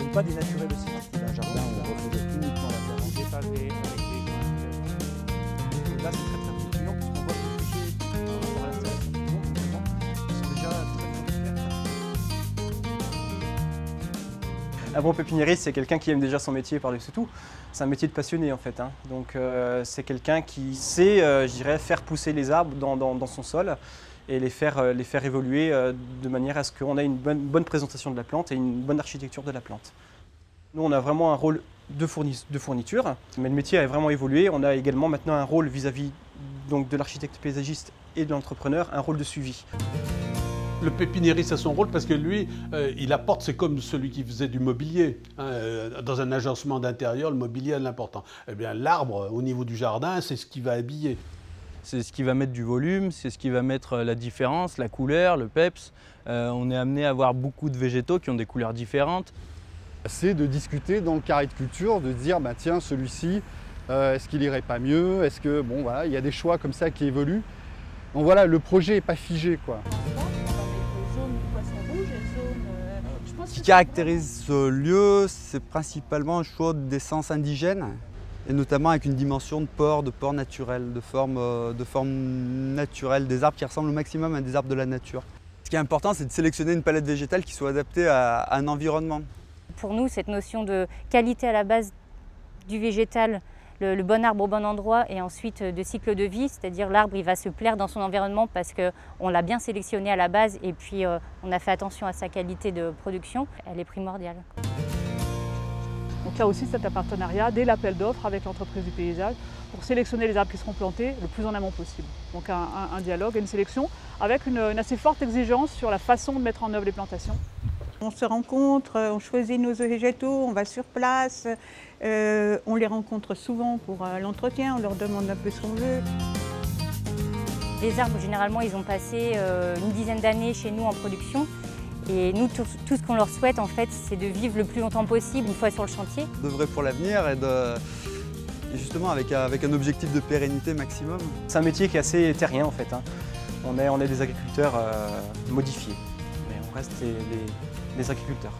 sommes pas des naturels aussi. C'est un jardin où on refait uniquement la terre. Des pavés avec des joints. Là, c'est très fluctuant puisqu'on voit que les sujets par rapport à l'installation qu'ils ont sont déjà très. Un bon pépiniériste, c'est quelqu'un qui aime déjà son métier par-dessus tout. C'est un métier de passionné en fait. Donc c'est quelqu'un qui sait, je dirais, faire pousser les arbres dans son sol et les faire évoluer de manière à ce qu'on ait une bonne présentation de la plante et une bonne architecture de la plante. Nous, on a vraiment un rôle de fourniture, mais le métier a vraiment évolué. On a également maintenant un rôle vis-à-vis donc, de l'architecte paysagiste et de l'entrepreneur, un rôle de suivi. Le pépiniériste a son rôle parce que lui, il apporte, c'est comme celui qui faisait du mobilier. Dans un agencement d'intérieur, le mobilier a de l'important. Eh bien, l'arbre, au niveau du jardin, c'est ce qui va habiller. C'est ce qui va mettre du volume, c'est ce qui va mettre la différence, la couleur, le peps. On est amené à avoir beaucoup de végétaux qui ont des couleurs différentes. C'est de discuter dans le carré de culture, de dire bah, tiens, celui-ci, est-ce qu'il irait pas mieux? Est-ce que, bon, voilà, il y a des choix comme ça qui évoluent. Donc voilà, le projet n'est pas figé, quoi. Ce qui caractérise ce lieu, c'est principalement un choix d'essence indigène, et notamment avec une dimension de port naturel, de forme naturelle, des arbres qui ressemblent au maximum à des arbres de la nature. Ce qui est important, c'est de sélectionner une palette végétale qui soit adaptée à un environnement. Pour nous, cette notion de qualité à la base du végétal, le bon arbre au bon endroit et ensuite de cycle de vie, c'est-à-dire l'arbre il va se plaire dans son environnement parce qu'on l'a bien sélectionné à la base et puis on a fait attention à sa qualité de production, elle est primordiale. Donc là aussi c'est un partenariat dès l'appel d'offres avec l'entreprise du paysage pour sélectionner les arbres qui seront plantés le plus en amont possible. Donc un dialogue et une sélection avec une assez forte exigence sur la façon de mettre en œuvre les plantations. On se rencontre, on choisit nos végétaux, on va sur place, on les rencontre souvent pour l'entretien, on leur demande un peu ce qu'on veut. Les arbres, généralement, ils ont passé une dizaine d'années chez nous en production. Et nous, tout ce qu'on leur souhaite, en fait, c'est de vivre le plus longtemps possible une fois sur le chantier. D'œuvrer pour l'avenir et justement avec un objectif de pérennité maximum. C'est un métier qui est assez terrien en fait. On est des agriculteurs modifiés, mais on reste des agriculteurs.